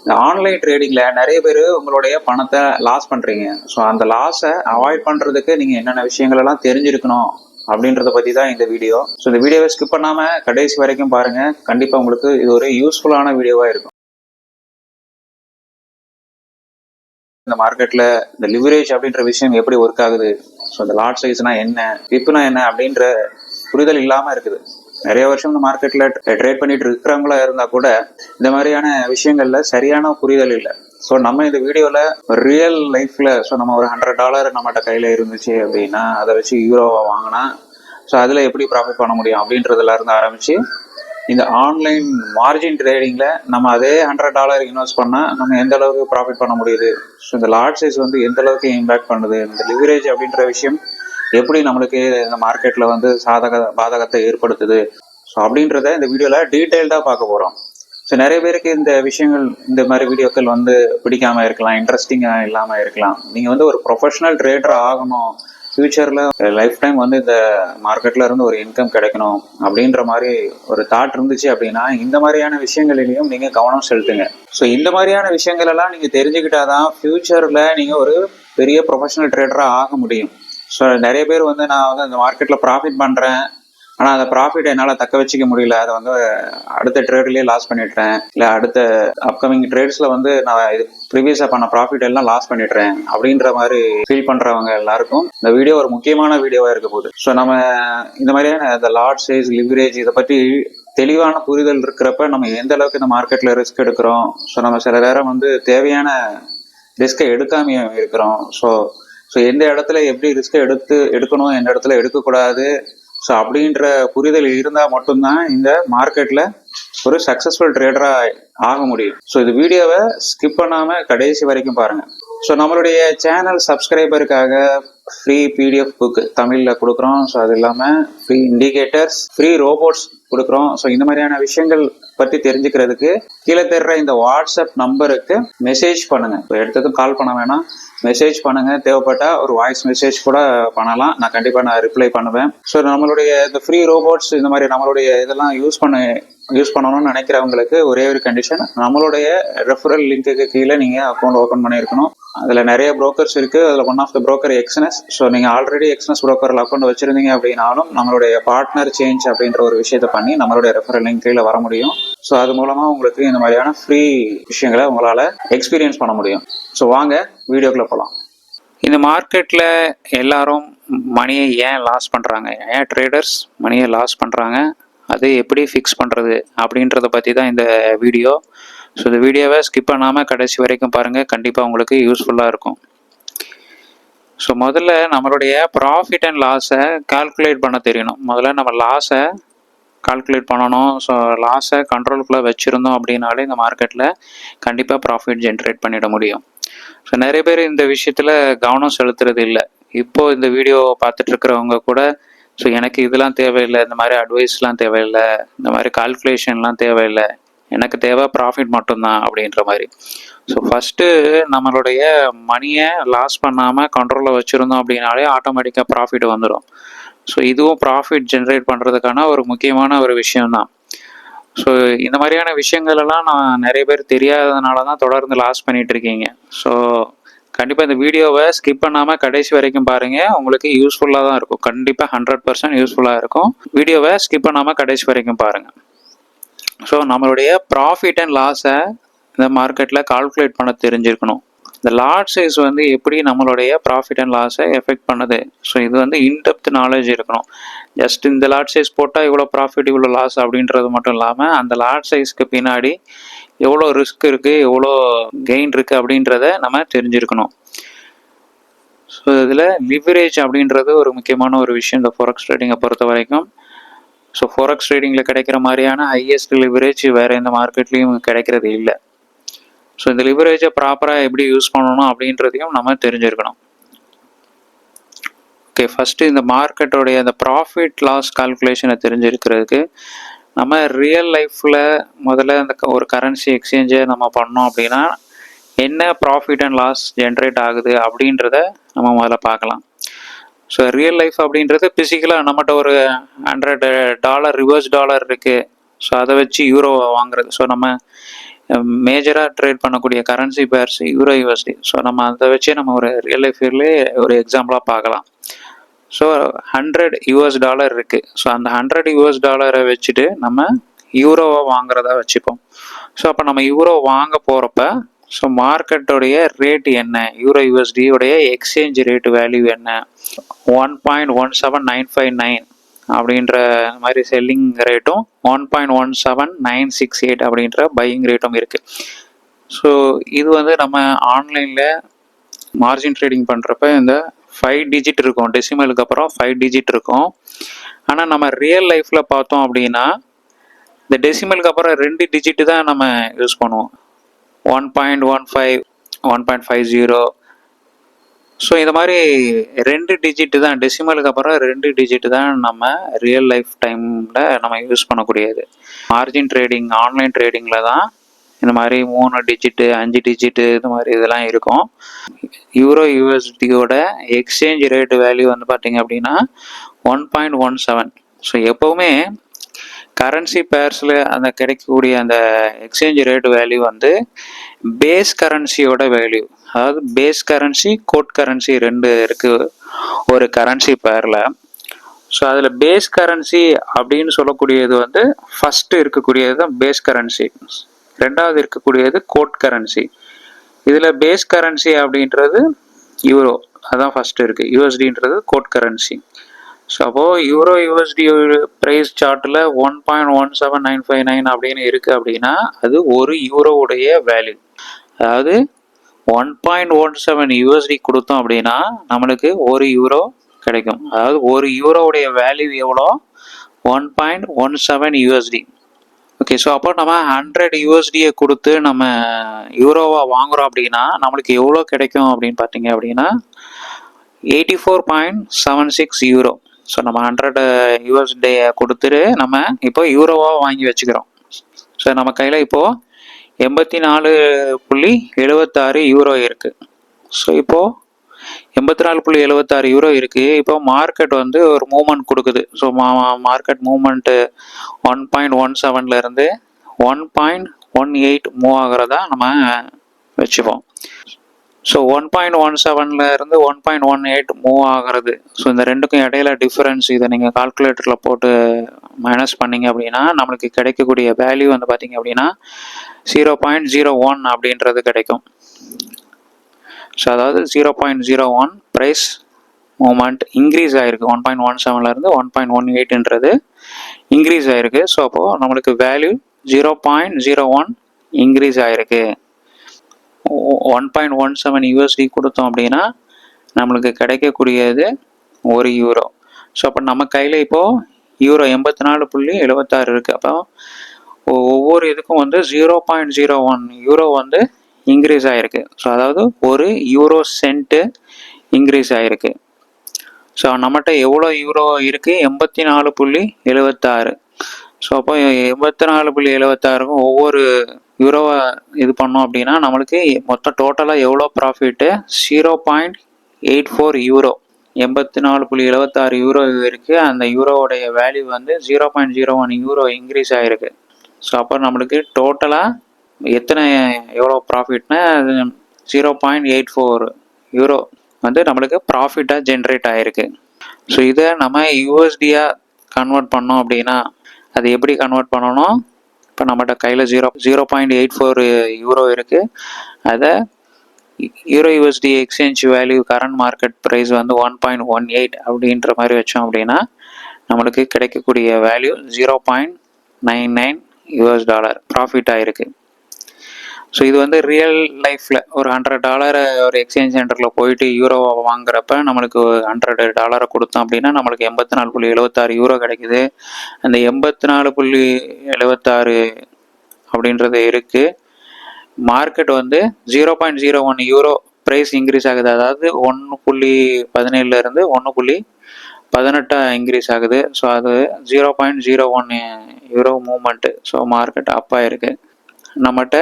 இந்த ஆன்லைன் ட்ரேடிங்ல நிறைய பேர் உங்களுடைய பணத்தை லாஸ் பண்றீங்க. ஸோ அந்த லாஸை அவாய்ட் பண்றதுக்கு நீங்க என்னென்ன விஷயங்கள் எல்லாம் தெரிஞ்சிருக்கணும் அப்படின்றத பத்தி தான் இந்த வீடியோ. ஸோ இந்த வீடியோவை ஸ்கிப் பண்ணாம கடைசி வரைக்கும் பாருங்க. கண்டிப்பா உங்களுக்கு இது ஒரு யூஸ்ஃபுல்லான வீடியோவா இருக்கும். இந்த மார்க்கெட்ல இந்த லிவரேஜ் அப்படின்ற விஷயம் எப்படி ஒர்க் ஆகுது, ஸோ இந்த லாட் சைஸ்னா என்ன, விப்னா என்ன அப்படின்ற புரிதல் இல்லாம இருக்குது. நிறைய வருஷம் இந்த மார்க்கெட்ல ட்ரேட் பண்ணிட்டு இருக்கிறவங்களா இருந்தா கூட இந்த மாதிரியான விஷயங்கள்ல சரியான புரிதல் இல்லை. ஸோ நம்ம இந்த வீடியோல ரியல் லைஃப்ல நம்ம ஒரு $100 நம்மகிட்ட கையில இருந்துச்சு அப்படின்னா அதை வச்சு யூரோவா வாங்கினா ஸோ அதுல எப்படி ப்ராஃபிட் பண்ண முடியும் அப்படின்றதுல இருந்து ஆரம்பிச்சு இந்த ஆன்லைன் மார்ஜின் ட்ரேடிங்ல நம்ம அதே $100 இன்வெஸ்ட் பண்ணா நம்ம எந்த அளவுக்கு ப்ராஃபிட் பண்ண முடியுது, ஸோ இந்த லாட் சைஸ் எந்த அளவுக்கு இம்பாக்ட் பண்ணுது, இந்த லிவரேஜ் அப்படின்ற விஷயம் எப்படி நம்மளுக்கு இந்த மார்க்கெட்ல பாதகத்தை ஏற்படுத்துது, ஸோ அப்படின்றத இந்த வீடியோல டீட்டெயில்டா பார்க்க போறோம். ஸோ நிறைய பேருக்கு இந்த விஷயங்கள் இந்த மாதிரி வீடியோக்கள் பிடிக்காம இருக்கலாம், இன்ட்ரெஸ்டிங்கா இல்லாம இருக்கலாம். நீங்க ஒரு ப்ரொஃபஷனல் ட்ரேடர் ஆகணும், ஃபியூச்சர்ல லைஃப் டைம் இந்த மார்க்கெட்ல இருந்து ஒரு இன்கம் கிடைக்கணும் அப்படின்ற மாதிரி ஒரு தாட் இருந்துச்சு அப்படின்னா இந்த மாதிரியான விஷயங்களிலையும் நீங்க கவனம் செலுத்துங்க. ஸோ இந்த மாதிரியான விஷயங்கள் எல்லாம் நீங்க தெரிஞ்சுக்கிட்டாதான் ஃபியூச்சர்ல நீங்க ஒரு பெரிய ப்ரொஃபஷனல் ட்ரேடரா ஆக முடியும். ஸோ நிறைய பேர் நான் இந்த மார்க்கெட்ல ப்ராஃபிட் பண்றேன், ஆனால் அந்த ப்ராஃபிட் என்னால் தக்க வச்சுக்க முடியல, அதை அடுத்த ட்ரேட்லேயே லாஸ் பண்ணிடுறேன், இல்லை அடுத்த அப்கமிங் ட்ரேட்ஸில் நான் இது ப்ரீவியஸாக பண்ண ப்ராஃபிட் எல்லாம் லாஸ் பண்ணிடுறேன் அப்படின்ற மாதிரி ஃபீல் பண்ணுறவங்க எல்லாருக்கும் இந்த வீடியோ ஒரு முக்கியமான வீடியோவாக இருக்க போகுது. ஸோ நம்ம இந்த மாதிரியான இந்த லாட் சைஸ் லிவரேஜ் இதை பற்றி தெளிவான புரிதல் இருக்கிறப்ப நம்ம எந்த அளவுக்கு இந்த மார்க்கெட்டில் ரிஸ்க் எடுக்கிறோம், ஸோ நம்ம சில நேரம் தேவையான ரிஸ்கை எடுக்காமையே இருக்கிறோம். ஸோ எந்த இடத்துல எப்படி ரிஸ்கை எடுக்கணும், எந்த இடத்துல எடுக்கக்கூடாது, ஸோ அப்படின்ற புரிதல் இருந்தால் மட்டும்தான் இந்த மார்க்கெட்டில் ஒரு சக்ஸஸ்ஃபுல் ட்ரேடராக ஆக முடியும். ஸோ இந்த வீடியோவை ஸ்கிப் பண்ணாமல் கடைசி வரைக்கும் பாருங்கள். ஸோ நம்மளுடைய சேனல் சப்ஸ்கிரைபருக்காக ஃப்ரீ பிடிஎஃப் புக் தமிழில் கொடுக்குறோம். ஸோ அது இல்லாமல் ஃப்ரீ இண்டிகேட்டர்ஸ், ஃப்ரீ ரோபோட்ஸ் கொடுக்குறோம். ஸோ இந்த மாதிரியான விஷயங்கள் பற்றி தெரிஞ்சுக்கிறதுக்கு கீழே தர்ற இந்த வாட்ஸ்அப் நம்பருக்கு மெசேஜ் பண்ணுங்க. இப்போ எடுத்ததும் கால் பண்ண வேணாம், மெசேஜ் பண்ணுங்க. தேவைப்பட்டா ஒரு வாய்ஸ் மெசேஜ் கூட பண்ணலாம், நான் கண்டிப்பாக ரிப்ளை பண்ணுவேன். ஸோ நம்மளுடைய இந்த ஃப்ரீ ரோபோட்ஸ் இந்த மாதிரி நம்மளுடைய இதெல்லாம் யூஸ் பண்ணணும்னு நினைக்கிறவங்களுக்கு ஒரே ஒரு கண்டிஷன், நம்மளுடைய ரெஃபரல் லிங்க்குக்கு கீழே நீங்கள் அக்கௌண்ட் ஓப்பன் பண்ணியிருக்கணும். அதில் நிறைய புரோக்கர்ஸ் இருக்குது, அதில் one of the broker Exness. So நீங்கள் ஆல்ரெடி எக்ஸ்னஸ் புரோக்கரில் அக்கௌண்ட் வச்சுருந்தீங்க அப்படின்னாலும் நம்மளுடைய பார்ட்னர் சேஞ்ச் அப்படின்ற ஒரு விஷயத்தை பண்ணி நம்மளுடைய ரெஃபரல் லிங்க் கீழே வர முடியும். ஸோ அது மூலமாக உங்களுக்கு இந்த மாதிரியான ஃப்ரீ விஷயங்களை உங்களால் எக்ஸ்பீரியன்ஸ் பண்ண முடியும். ஸோ வாங்க வீடியோக்குள்ளே போகலாம். இந்த மார்க்கெட்டில் எல்லாரும் மணியை ஏன் லாஸ் பண்ணுறாங்க, ஏன் ட்ரேடர்ஸ் மணியை லாஸ் பண்ணுறாங்க, அது எப்படி ஃபிக்ஸ் பண்ணுறது அப்படின்றத பற்றி தான் இந்த வீடியோ. ஸோ இந்த வீடியோவை ஸ்கிப் பண்ணாமல் கடைசி வரைக்கும் பாருங்கள், கண்டிப்பாக உங்களுக்கு யூஸ்ஃபுல்லாக இருக்கும். ஸோ முதல்ல நம்மளுடைய ப்ராஃபிட் அண்ட் லாஸை கால்குலேட் பண்ண தெரியணும். முதல்ல நம்ம லாஸை கால்குலேட் பண்ணணும். ஸோ லாஸை கண்ட்ரோலுக்குள்ளே வச்சுருந்தோம் அப்படின்னாலே இந்த மார்க்கெட்டில் கண்டிப்பாக ப்ராஃபிட் ஜென்ரேட் பண்ணிட முடியும். ஸோ நிறைய பேர் இந்த விஷயத்தில் கவனம் செலுத்துறது இல்லை. இப்போது இந்த வீடியோ பார்த்துட்டு இருக்கிறவங்க கூட ஸோ எனக்கு இதெல்லாம் தேவையில்லை, இந்த மாதிரி அட்வைஸ்லாம் தேவையில்லை, இந்த மாதிரி கால்குலேஷன்லாம் தேவையில்லை, எனக்கு தேவை ப்ராஃபிட் மட்டும்தான் அப்படின்ற மாதிரி. ஸோ ஃபஸ்ட்டு நம்மளுடைய மணியை லாஸ் பண்ணாமல் கண்ட்ரோலில் வச்சுருந்தோம் அப்படின்னாலே ஆட்டோமேட்டிக்காக ப்ராஃபிட் வந்துடும். ஸோ இதுவும் ப்ராஃபிட் ஜென்ரேட் பண்ணுறதுக்கான ஒரு முக்கியமான ஒரு விஷயம்தான். ஸோ இந்த மாதிரியான விஷயங்கள் எல்லாம் நான் நிறைய பேர் தெரியாததுனால தான் தொடர்ந்து லாஸ் பண்ணிட்டு இருக்கீங்க. ஸோ கண்டிப்பாக இந்த வீடியோவை ஸ்கிப் பண்ணாமல் கடைசி வரைக்கும் பாருங்கள், உங்களுக்கு யூஸ்ஃபுல்லாக தான் இருக்கும். கண்டிப்பாக 100% யூஸ்ஃபுல்லாக இருக்கும். வீடியோவை ஸ்கிப் பண்ணாமல் கடைசி வரைக்கும் பாருங்கள். ஸோ நம்மளுடைய ப்ராஃபிட் அண்ட் லாஸை இந்த மார்க்கெட்டில் கால்குலேட் பண்ண தெரிஞ்சிருக்கணும். இந்த லாட் சைஸ் எப்படி நம்மளுடைய ப்ராஃபிட் அண்ட் லாஸை எஃபெக்ட் பண்ணுது, ஸோ இது இன்டெப்த் நாலேஜ் இருக்கணும். ஜஸ்ட் இந்த லாட் சைஸ் போட்டால் இவ்வளோ ப்ராஃபிட் இவ்வளோ லாஸ் அப்படின்றது மட்டும் இல்லாமல் அந்த லாட் சைஸ்க்கு பின்னாடி எவ்வளோ ரிஸ்க் இருக்குது, எவ்வளோ கெயின் இருக்குது அப்படின்றத நம்ம தெரிஞ்சிருக்கணும். ஸோ இதில் லிவரேஜ் அப்படின்றது ஒரு முக்கியமான ஒரு விஷயம் இந்த ஃபோரெக்ஸ் ட்ரேடிங்கை பொறுத்த வரைக்கும். ஸோ ஃபோரெக்ஸ் ட்ரேடிங்கில் கிடைக்கிற மாதிரியான ஹையஸ்ட் லிவரேஜ் வேறு எந்த மார்க்கெட்லேயும் கிடைக்கிறது இல்லை. ஸோ இந்த லிவரேஜை ப்ராப்பராக எப்படி யூஸ் பண்ணணும் அப்படின்றதையும் நம்ம தெரிஞ்சிருக்கணும். ஓகே, ஃபஸ்ட்டு இந்த மார்க்கெட்டோடைய அந்த ப்ராஃபிட் லாஸ் கால்குலேஷனை தெரிஞ்சிருக்கிறதுக்கு நம்ம ரியல் லைஃப்பில் முதல்ல அந்த ஒரு கரன்சி எக்ஸ்சேஞ்சை நம்ம பண்ணோம் அப்படின்னா என்ன ப்ராஃபிட் அண்ட் லாஸ் ஜென்ரேட் ஆகுது அப்படின்றத நம்ம முதல்ல பார்க்கலாம். ஸோ ரியல் லைஃப் அப்படின்றது ஃபிசிக்கலாக நம்மகிட்ட ஒரு $100 ரிவர்ஸ் டாலர் இருக்குது, ஸோ அதை வச்சு யூரோவை வாங்குறது. ஸோ நம்ம மேஜராக ட்ரேட் பண்ணக்கூடிய currency pairs euro USD. So நம்ம அதை வச்சே நம்ம ஒரு ரியல் லைஃப்லேயே ஒரு எக்ஸாம்பிளாக பார்க்கலாம். ஸோ $100 இருக்குது. ஸோ அந்த $100 வச்சுட்டு நம்ம யூரோவை வாங்குறதா வச்சுப்போம். ஸோ அப்போ நம்ம யூரோ வாங்க போகிறப்ப ஸோ மார்க்கெட்டோடைய ரேட் என்ன, யூரோ யூஎஸ்டியோடைய எக்ஸ்சேஞ்ச் ரேட்டு வேல்யூ என்ன, 1.17959 அப்படின்ற மாதிரி செல்லிங் ரேட்டும் 1.17968 அப்படின்ற பையிங் ரேட்டும் இருக்குது. ஸோ இது வந்து நம்ம ஆன்லைனில் மார்ஜின் ட்ரேடிங் பண்ணுறப்ப இந்த 5 டிஜிட் இருக்கும், டெசிமலுக்கு அப்புறம் 5 டிஜிட் இருக்கும். ஆனால் நம்ம ரியல் லைஃப்பில் பார்த்தோம் அப்படின்னா இந்த டெசிமலுக்கு அப்புறம் 2 டிஜிட்டு தான் நம்ம யூஸ் பண்ணுவோம். 1.15, 1.50. ஸோ இந்த மாதிரி 2 டிஜிட்டு தான், டெசிமலுக்கு அப்புறம் 2 டிஜிட்டு தான் நம்ம ரியல் லைஃப் டைமில் நம்ம யூஸ் பண்ணக்கூடியது. மார்ஜின் ட்ரேடிங் ஆன்லைன் ட்ரேடிங்கில் தான் இந்த மாதிரி 3 டிஜிட்டு 5 டிஜிட்டு இது மாதிரி இதெல்லாம் இருக்கும். யூரோ யூஎஸ்டியோட எக்ஸ்சேஞ்ச் ரேட்டு வேல்யூ வந்து பார்த்தீங்க அப்படின்னா 1.17. ஸோ எப்போவுமே கரன்சி பேர்ஸில் அந்த கிடைக்கக்கூடிய அந்த எக்ஸ்சேஞ்ச் ரேட் வேல்யூ வந்து பேஸ் கரன்சியோட வேல்யூ, அதாவது பேஸ் கரன்சி கோட் கரன்சி 2 இருக்குது ஒரு கரன்சி பேரில். ஸோ அதில் பேஸ் கரன்சி அப்படின்னு சொல்லக்கூடியது வந்து ஃபஸ்ட்டு இருக்கக்கூடியது தான் பேஸ் கரன்சி, ரெண்டாவது இருக்கக்கூடியது கோட் கரன்சி. இதில் பேஸ் கரன்சி அப்படின்றது யூரோ, அதான் ஃபஸ்ட்டு இருக்குது. யூஎஸ்டின்றது கோட் கரன்சி. ஸோ அப்போது யூரோ யூஎஸ்டி ப்ரைஸ் சார்ட்டில் 1.17959 அப்படின்னு இருக்குது அப்படின்னா அது ஒரு யூரோவுடைய வேல்யூ. அதாவது 1.17 யூஎஸ்டி கொடுத்தோம் அப்படின்னா நம்மளுக்கு ஒரு யூரோ கிடைக்கும். அதாவது ஒரு யூரோவுடைய வேல்யூ எவ்வளோ, 1.17 யூஎஸ்டி. ஓகே, ஸோ அப்போ நம்ம 100 யூஎஸ்டியை கொடுத்து நம்ம யூரோவை வாங்குகிறோம் அப்படின்னா நம்மளுக்கு எவ்வளோ கிடைக்கும் அப்படின்னு பார்த்தீங்க அப்படின்னா 84.76 யூரோ. ஸோ நம்ம 100 யூஎஸ்டியை கொடுத்துட்டு நம்ம இப்போ யூரோவாக வாங்கி வச்சுக்கிறோம். ஸோ நம்ம கையில் இப்போது 84.76 யூரோ இருக்குது. ஸோ இப்போது 84.76 யூரோ இருக்குது. இப்போ மார்க்கெட் வந்து ஒரு மூவ்மெண்ட் கொடுக்குது. ஸோ மார்க்கெட் மூவ்மெண்ட்டு 1.17 1.18 மூவ் ஆகிறதா நம்ம வச்சுப்போம். ஸோ 1.17 1.18 மூவ் ஆகிறது. ஸோ இந்த ரெண்டுக்கும் இடையில டிஃப்ரென்ஸ் இதை நீங்கள் கால்குலேட்டரில் போட்டு மைனஸ் பண்ணிங்க அப்படின்னா நம்மளுக்கு கிடைக்கக்கூடிய வேல்யூ வந்து பார்த்தீங்க அப்படின்னா 0.01 அப்படின்றது கிடைக்கும். ஸோ அதாவது 0.01 ப்ரைஸ் மூமெண்ட் இன்க்ரீஸ் ஆகிருக்கு. 1.17 1.18ன்றது இன்க்ரீஸ் ஆகிருக்கு. ஸோ அப்போது நம்மளுக்கு வேல்யூ 0.01 இன்க்ரீஸ் ஆகிருக்கு. 1.17 யூஎஸ்டி கொடுத்தோம் அப்படின்னா நம்மளுக்கு கிடைக்கக்கூடியது ஒரு யூரோ. ஸோ அப்போ நம்ம கையில் இப்போது யூரோ 84.76 இருக்குது. அப்போ ஒவ்வொரு இதுக்கும் வந்து 0.01 யூரோ வந்து இன்க்ரீஸ் ஆகிருக்கு. ஸோ அதாவது ஒரு யூரோ சென்ட்டு இன்க்ரீஸ் ஆகிருக்கு. ஸோ நம்மகிட்ட எவ்வளோ யூரோ இருக்குது, 84.76. ஸோ அப்போ 84.76க்கும் ஒவ்வொரு யூரோவை இது பண்ணோம் அப்படின்னா நம்மளுக்கு மொத்தம் டோட்டலாக எவ்வளோ ப்ராஃபிட்டு 0.84 யூரோ. 84.76 யூரோ இருக்குது. அந்த யூரோவுடைய வேல்யூ வந்து 0.01 யூரோ இன்க்ரீஸ் ஆகிருக்கு. ஸோ அப்போ நம்மளுக்கு டோட்டலாக எவ்வளோ ப்ராஃபிட்னா 0.84 யூரோ வந்து நம்மளுக்கு ப்ராஃபிட்டாக ஜென்ரேட் ஆகிருக்கு. ஸோ இதை நம்ம யூஎஸ்டியாக கன்வெர்ட் பண்ணோம் அப்படின்னா அது எப்படி கன்வெர்ட் பண்ணணும், இப்போ நம்மகிட்ட கையில் 0.84 யூரோ இருக்குது. அதை euro USD exchange value current market price வந்து 1.18 அப்படின்ற மாதிரி வச்சோம் அப்படின்னா நம்மளுக்கு கிடைக்கக்கூடிய வேல்யூ 0.99 US$ ப்ராஃபிட் ஆகிருக்கு. ஸோ இது வந்து ரியல் லைஃப்பில் ஒரு $100 ஒரு எக்ஸ்சேஞ்ச் சென்டரில் போயிட்டு யூரோவை வாங்குறப்ப நம்மளுக்கு $100 கொடுத்தோம் அப்படின்னா நம்மளுக்கு 84.76 யூரோ கிடைக்குது. அந்த 84.76 அப்படின்றது இருக்குது. மார்க்கெட் வந்து 0.01 யூரோ ப்ரைஸ் இன்க்ரீஸ் ஆகுது. அதாவது 1.17 1.18 இன்க்ரீஸ் ஆகுது. ஸோ அது 0.01 யூரோ மூவ்மெண்ட்டு. ஸோ மார்க்கெட் அப் ஆகிருக்கு. நம்மகிட்ட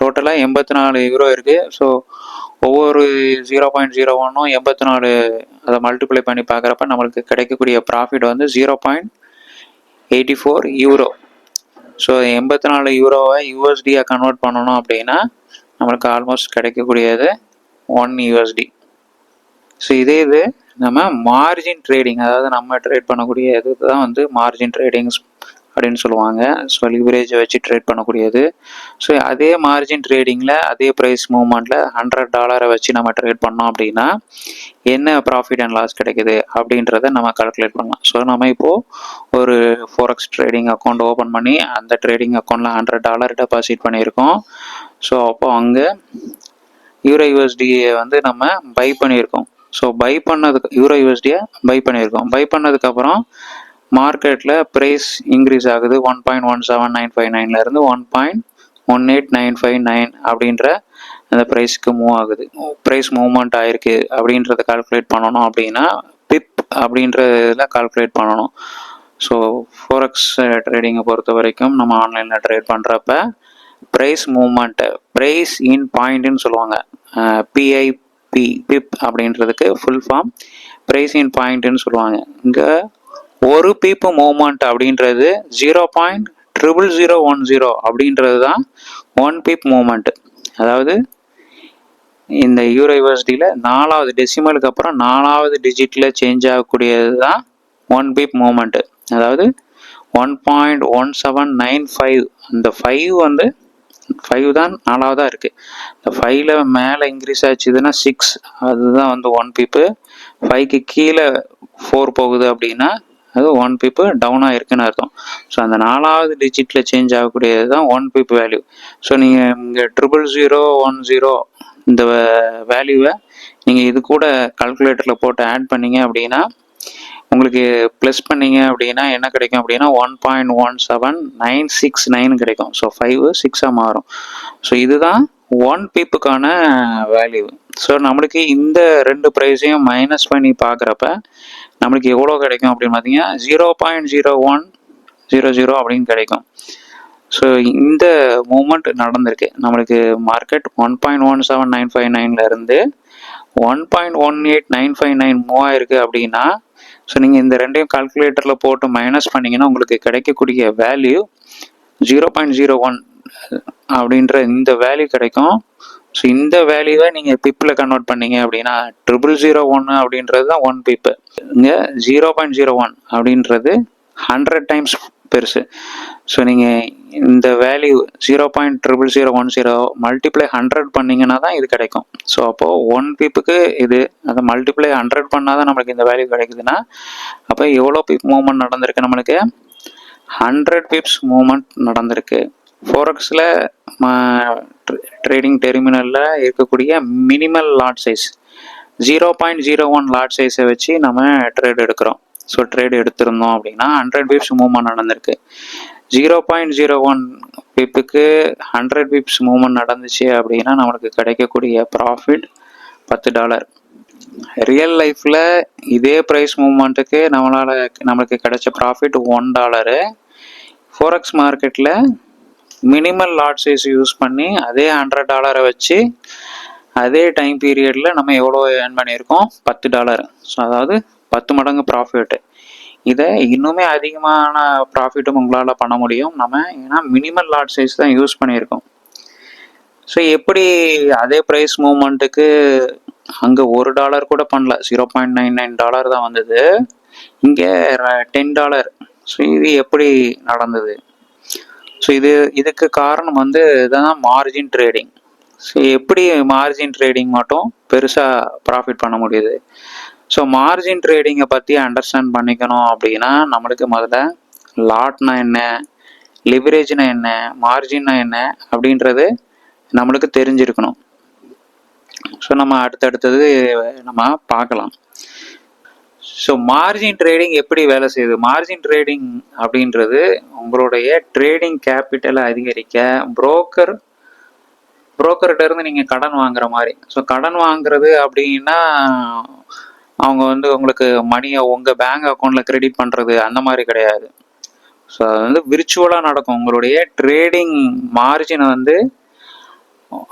டோட்டலாக 84 யூரோ இருக்குது. ஸோ ஒவ்வொரு 0.01 84 அதை மல்டிப்ளை பண்ணி பார்க்குறப்ப நம்மளுக்கு கிடைக்கக்கூடிய ப்ராஃபிட் வந்து 0.84 யூரோ. ஸோ 84 யூரோவை யூஎஸ்டியாக கன்வெர்ட் பண்ணணும் அப்படின்னா நம்மளுக்கு ஆல்மோஸ்ட் கிடைக்கக்கூடியது 1 யூஎஸ்டி. ஸோ இது நம்ம மார்ஜின் ட்ரேடிங், அதாவது நம்ம ட்ரேட் பண்ணக்கூடிய இது தான் வந்து மார்ஜின் ட்ரேடிங்ஸ் அப்படின்னு சொல்லுவாங்க. ஸோ லிவரேஜை வச்சு ட்ரேட் பண்ணக்கூடியது. ஸோ அதே மார்ஜின் ட்ரேடிங்கில் அதே ப்ரைஸ் மூவ்மெண்ட்டில் $100 வச்சு நம்ம ட்ரேட் பண்ணோம் அப்படின்னா என்ன ப்ராஃபிட் அண்ட் லாஸ் கிடைக்குது அப்படின்றத நம்ம கால்குலேட் பண்ணலாம். ஸோ நம்ம இப்போது ஒரு ஃபோரெக்ஸ் ட்ரேடிங் அக்கௌண்ட் ஓப்பன் பண்ணி அந்த ட்ரேடிங் அக்கௌண்ட்டில் $100 டெபாசிட் பண்ணியிருக்கோம். ஸோ அப்போ அங்கே யூரோ யூஎஸ்டியை வந்து நம்ம பை பண்ணியிருக்கோம். ஸோ பை பண்ணதுக்கு யூரோ யூஎஸ்டியை பை பண்ணியிருக்கோம். பை பண்ணதுக்கப்புறம் மார்க்கெட்டில் ப்ரைஸ் இன்க்ரீஸ் ஆகுது. 1.17959 1.18959 அப்படின்ற அந்த ப்ரைஸ்க்கு மூவ் ஆகுது. ப்ரைஸ் மூவ்மெண்ட் ஆயிருக்கு அப்படின்றத கால்குலேட் பண்ணணும் அப்படின்னா பிப் அப்படின்ற இதில் கால்குலேட் பண்ணணும். ஸோ ஃபோரெக்ஸ் ட்ரேடிங்கை பொறுத்த வரைக்கும் நம்ம ஆன்லைனில் ட்ரேட் பண்ணுறப்ப ப்ரைஸ் மூவ்மெண்ட்டு ப்ரைஸ் இன் பாயிண்ட்டுன்னு சொல்லுவாங்க. பிப் அப்படின்றதுக்கு ஃபுல் ஃபார்ம் ப்ரைஸ் இன் பாயிண்ட்டுன்னு சொல்லுவாங்க. இங்கே ஒரு பிப் மூவ்மெண்ட் அப்படின்றது 0.00010 அப்படின்றது தான் 1 பிப் மூவ்மெண்ட். அதாவது இந்த யூரோ யூஎஸ்டியில் 4வது டெசிமலுக்கு அப்புறம் 4வது டிஜிட்டில் சேஞ்ச் ஆகக்கூடியது தான் 1 பிப் மூவ்மெண்ட்டு. அதாவது 1.1795 அந்த 5 வந்து 5 தான் 4வதாக இருக்குது. இந்த 5ல் மேலே இன்க்ரீஸ் ஆச்சுதுன்னா 6, அதுதான் வந்து 1 பிப்பு. 5க்கு கீழே 4 போகுது அப்படின்னா அது 1 பிப்பு டவுனாக இருக்குன்னு அர்த்தம். ஸோ அந்த 4வது டிஜிட்டில் சேஞ்ச் ஆகக்கூடியது தான் 1 பிப் வேல்யூ. ஸோ நீங்கள் இங்கே 00010 இந்த வேல்யூவை நீங்கள் இது கூட கால்குலேட்டரில் போட்டு ஆட் பண்ணீங்க அப்படின்னா உங்களுக்கு ப்ளஸ் பண்ணீங்க அப்படின்னா என்ன கிடைக்கும் அப்படின்னா 1.17969 கிடைக்கும். ஸோ 5 6ஆக மாறும். ஸோ இதுதான் 1 பிப்புக்கான வேல்யூ. ஸோ நம்மளுக்கு இந்த 2 ப்ரைஸையும் மைனஸ் பண்ணி பார்க்குறப்ப நம்மளுக்கு எவ்வளோ கிடைக்கும் அப்படின்னு பார்த்தீங்கன்னா 0.0100 அப்படின்னு கிடைக்கும். ஸோ இந்த மூமெண்ட் நடந்திருக்கு. நம்மளுக்கு மார்க்கெட் 1.17959 1.18959 மூவ் ஆயிருக்கு அப்படின்னா ஸோ நீங்கள் இந்த ரெண்டையும் கால்குலேட்டரில் போட்டு மைனஸ் பண்ணிங்கன்னா உங்களுக்கு கிடைக்கக்கூடிய வேல்யூ 0.01 அப்படின்ற இந்த வேல்யூ கிடைக்கும். ஸோ இந்த வேல்யூவை நீங்கள் பிப்பில் கன்வெர்ட் பண்ணீங்க அப்படின்னா 0001 அப்படின்றது தான் 1 பிப்பு. இங்கே 0.01 அப்படின்றது 100 டைம்ஸ் பெருசு. ஸோ நீங்கள் இந்த வேல்யூ 0.00010 மல்டிப்ளை 100 பண்ணிங்கன்னா தான் இது கிடைக்கும். ஸோ அப்போது 1 பிப்புக்கு இது அதை மல்டிப்ளை 100 பண்ணால் தான் நம்மளுக்கு இந்த வேல்யூ கிடைக்குதுன்னா அப்போ எவ்வளோ பிப் மூவ்மெண்ட் நடந்திருக்கு? நம்மளுக்கு 100 பிப்ஸ் மூவ்மெண்ட் நடந்திருக்கு. ஃபோரெக்ஸில் ட்ரேடிங் டெர்மினலில் இருக்கக்கூடிய மினிமல் லாட் சைஸ் 0.01 லாட் சைஸை வச்சு நம்ம ட்ரேட் எடுக்கிறோம். ஸோ ட்ரேட் எடுத்திருந்தோம் அப்படின்னா 100 பிப்ஸ் மூவ்மெண்ட் நடந்திருக்கு. 0.01 பிப்புக்கு 100 பிப்ஸ் மூவ்மெண்ட் நடந்துச்சு அப்படின்னா நம்மளுக்கு கிடைக்கக்கூடிய ப்ராஃபிட் $10. ரியல் லைஃப்பில் இதே ப்ரைஸ் மூவ்மெண்ட்டுக்கு நம்மளுக்கு கிடைச்ச ப்ராஃபிட் $1. ஃபோரெக்ஸ் மார்க்கெட்டில் மினிமல் லாட் சைஸ் யூஸ் பண்ணி அதே $100 வச்சு அதே டைம் பீரியடில் நம்ம எவ்வளோ ஏர்ன் பண்ணியிருக்கோம்? $10. ஸோ அதாவது 10 மடங்கு ப்ராஃபிட்டு. இதை இன்னுமே அதிகமான ப்ராஃபிட்டும் உங்களால் பண்ண முடியும் நம்ம, ஏன்னா மினிமல் லாட் சைஸ் தான் யூஸ் பண்ணியிருக்கோம். ஸோ எப்படி அதே ப்ரைஸ் மூவ்மெண்ட்டுக்கு அங்கே $1 கூட பண்ணல, $0.99 தான் வந்தது, இங்கே $10. ஸோ இது எப்படி நடந்தது? ஸோ இதுக்கு காரணம் வந்து இதுதான் மார்ஜின் ட்ரேடிங். ஸோ எப்படி மார்ஜின் ட்ரேடிங் மட்டும் பெருசாக ப்ராஃபிட் பண்ண முடியுது? ஸோ மார்ஜின் ட்ரேடிங்கை பற்றி அண்டர்ஸ்டாண்ட் பண்ணிக்கணும் அப்படின்னா நம்மளுக்கு முதல்ல லாட்னா என்ன, லிவரேஜ்னா என்ன, மார்ஜின்னா என்ன அப்படின்றது நம்மளுக்கு தெரிஞ்சிருக்கணும். ஸோ நம்ம அடுத்தடுத்தது நம்ம பார்க்கலாம். ஸோ மார்ஜின் ட்ரேடிங் எப்படி வேலை செய்யுது? மார்ஜின் ட்ரேடிங் அப்படின்றது உங்களுடைய ட்ரேடிங் கேபிட்டலை அதிகரிக்க புரோக்கர்கிட்ட இருந்து நீங்கள் கடன் வாங்குற மாதிரி. ஸோ கடன் வாங்குறது அப்படின்னா அவங்க வந்து உங்களுக்கு மணியை உங்கள் பேங்க் அக்கௌண்ட்டில் கிரெடிட் பண்ணுறது அந்த மாதிரி கிடையாது. ஸோ அது வந்து விர்ச்சுவலாக நடக்கும். உங்களுடைய ட்ரேடிங் மார்ஜினை வந்து